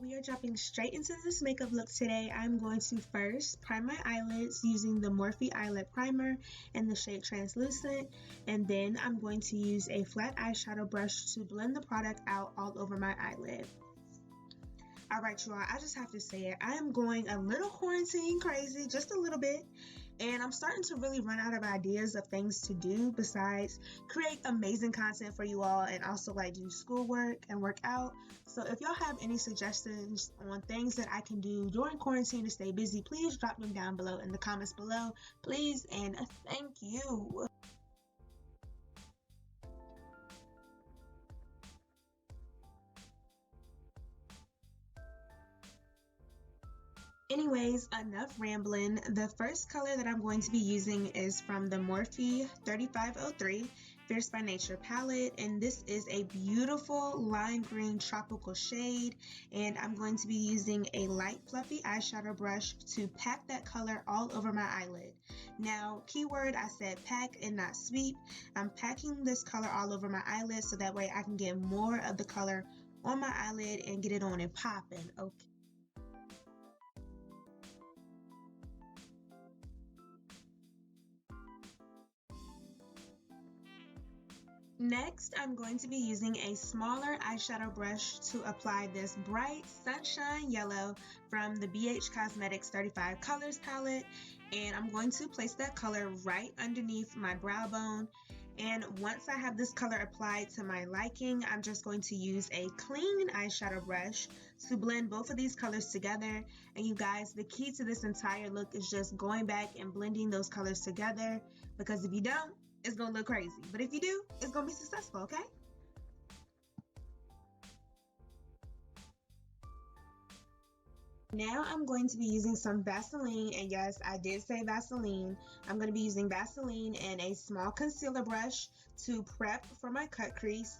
we are jumping straight into this makeup look today. I'm going to first prime my eyelids using the Morphe eyelid primer in the shade Translucent, and then I'm going to use a flat eyeshadow brush to blend the product out all over my eyelid. Alright y'all, I just have to say it. I am going a little quarantine crazy, just a little bit, and I'm starting to really run out of ideas of things to do besides create amazing content for you all and also like do schoolwork and work out. So if y'all have any suggestions on things that I can do during quarantine to stay busy, please drop them down below in the comments below, please, and thank you. Anyways, enough rambling. The first color that I'm going to be using is from the Morphe 3503 Fierce by Nature palette, and this is a beautiful lime green tropical shade, and I'm going to be using a light fluffy eyeshadow brush to pack that color all over my eyelid. Now, keyword, I said pack and not sweep. I'm packing this color all over my eyelid so that way I can get more of the color on my eyelid and get it on and popping. Okay. Next, I'm going to be using a smaller eyeshadow brush to apply this bright sunshine yellow from the BH Cosmetics 35 Colors palette, and I'm going to place that color right underneath my brow bone. And once I have this color applied to my liking, I'm just going to use a clean eyeshadow brush to blend both of these colors together. And you guys, the key to this entire look is just going back and blending those colors together, because if you don't, it's gonna look crazy, but if you do, it's gonna be successful, okay? Now I'm going to be using some Vaseline, and yes, I did say Vaseline. I'm going to be using Vaseline and a small concealer brush to prep for my cut crease.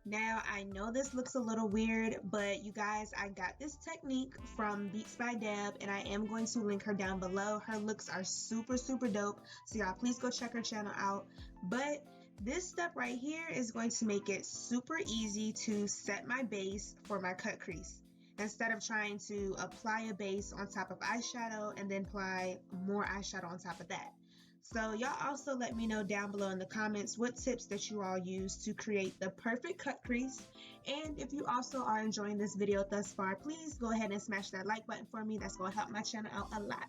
Now, I know this looks a little weird, but you guys, I got this technique from Beats by Deb, and I am going to link her down below. Her looks are super, super dope, so y'all please go check her channel out. But this step right here is going to make it super easy to set my base for my cut crease, instead of trying to apply a base on top of eyeshadow and then apply more eyeshadow on top of that. So y'all also let me know down below in the comments what tips that you all use to create the perfect cut crease. And if you also are enjoying this video thus far, please go ahead and smash that like button for me. That's going to help my channel out a lot.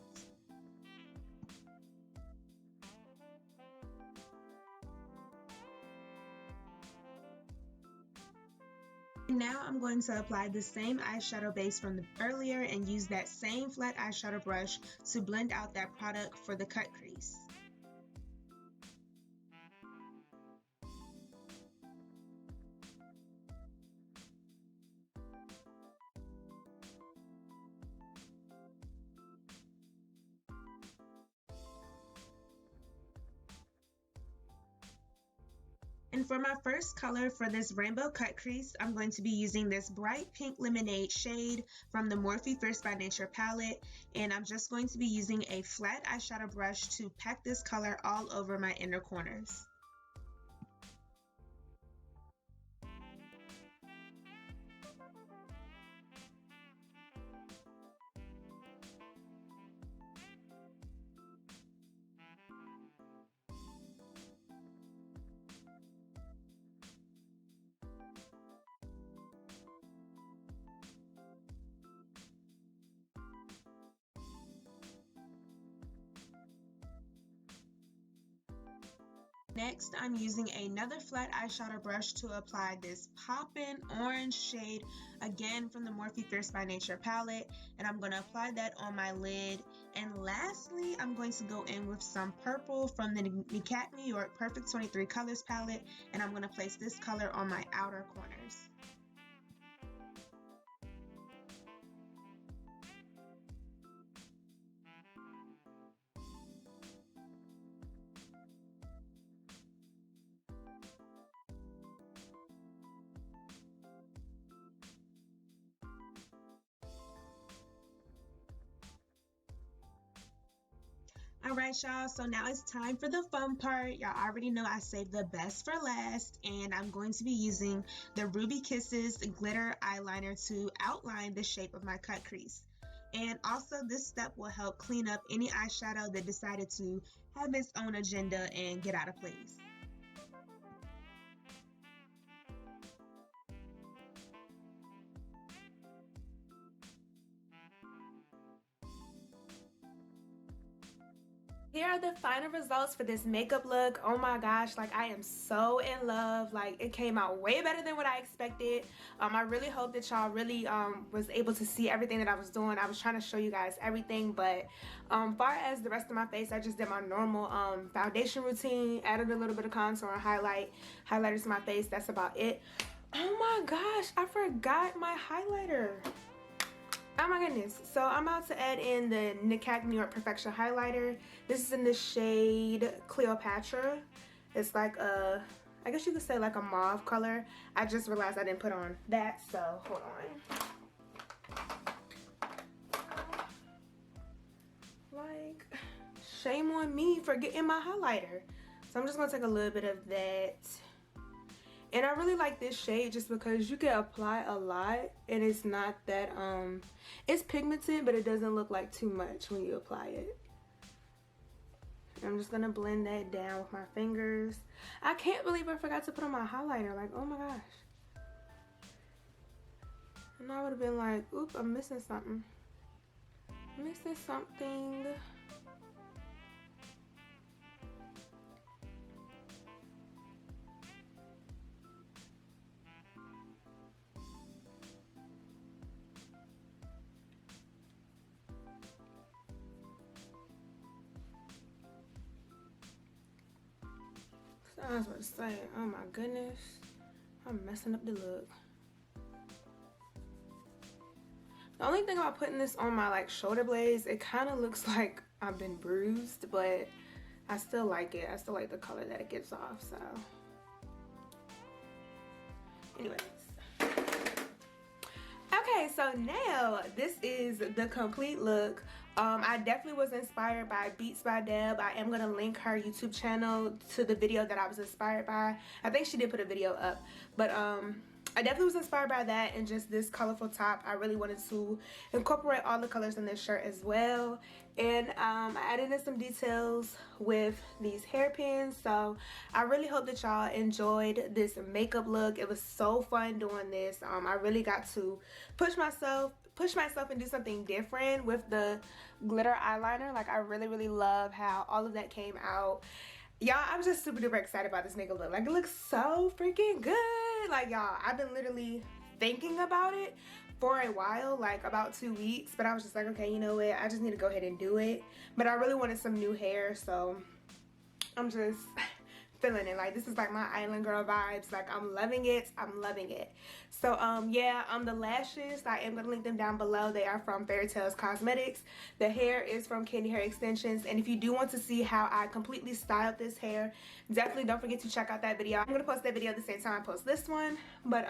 Now I'm going to apply the same eyeshadow base from earlier and use that same flat eyeshadow brush to blend out that product for the cut crease. And for my first color for this rainbow cut crease, I'm going to be using this bright pink lemonade shade from the Morphe Fierce by Nature palette, and I'm just going to be using a flat eyeshadow brush to pack this color all over my inner corners. Next, I'm using another flat eyeshadow brush to apply this poppin' orange shade, again from the Morphe Fierce by Nature palette, and I'm going to apply that on my lid. And lastly, I'm going to go in with some purple from the Nickak New York Perfect 23 Colors palette, and I'm going to place this color on my outer corners. Alright y'all, so now it's time for the fun part. Y'all already know I saved the best for last, and I'm going to be using the Ruby Kisses glitter eyeliner to outline the shape of my cut crease. And also this step will help clean up any eyeshadow that decided to have its own agenda and get out of place. Here are the final results for this makeup look. Oh my gosh, like I am so in love. Like it came out way better than what I expected. I really hope that y'all really was able to see everything that I was doing. I was trying to show you guys everything, but far as the rest of my face, I just did my normal foundation routine, added a little bit of contour and highlighters to my face. That's about it. Oh my gosh, I forgot my highlighter. Oh my goodness. So I'm about to add in the Nickak New York Perfection highlighter. This is in the shade Cleopatra. It's like a, I guess you could say like a mauve color. I just realized I didn't put on that, so hold on. Like, shame on me for getting my highlighter. So I'm just gonna take a little bit of that. And I really like this shade just because you can apply a lot and it's not that, it's pigmented, but it doesn't look like too much when you apply it. I'm just gonna blend that down with my fingers. I can't believe I forgot to put on my highlighter. Like, oh my gosh. And I would have been like, oop, I'm missing something. Missing something. I was about to say, oh my goodness, I'm messing up the look. The only thing about putting this on my like shoulder blades, it kind of looks like I've been bruised, but I still like it. I still like the color that it gives off, so. Anyways. Okay, so now this is the complete look. I definitely was inspired by Beats by Deb. I am going to link her YouTube channel to the video that I was inspired by. I think she did put a video up, but I definitely was inspired by that and just this colorful top. I really wanted to incorporate all the colors in this shirt as well. And I added in some details with these hairpins. So I really hope that y'all enjoyed this makeup look. It was so fun doing this. I really got to push myself and do something different with the glitter eyeliner. Like I really love how all of that came out. Y'all, I'm just super duper excited about this makeup look. Like it looks so freaking good. Like y'all, I've been literally thinking about it for a while, like about 2 weeks, but I was just like, okay, you know what, I just need to go ahead and do it. But I really wanted some new hair, so I'm just feeling it. Like this is like my island girl vibes. Like I'm loving it. So yeah, the lashes, I am gonna link them down below. They are from Fairy Tales Cosmetics. The hair is from Candy Hair Extensions, and if you do want to see how I completely styled this hair, definitely don't forget to check out that video. I'm gonna post that video at the same time I post this one. But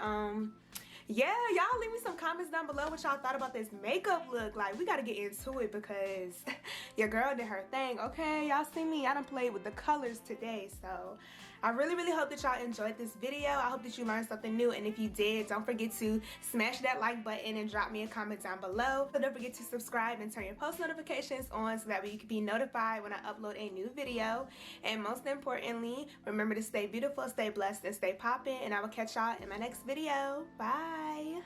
yeah, y'all leave me some comments down below what y'all thought about this makeup look. Like we gotta get into it because your girl did her thing. Okay, y'all see me, I done played with the colors today. So I really hope that y'all enjoyed this video. I hope that you learned something new, and if you did, don't forget to smash that like button and drop me a comment down below. So don't forget to subscribe and turn your post notifications on so that way you can be notified when I upload a new video. And most importantly, remember to stay beautiful, stay blessed, and stay poppin', and I will catch y'all in my next video. Bye.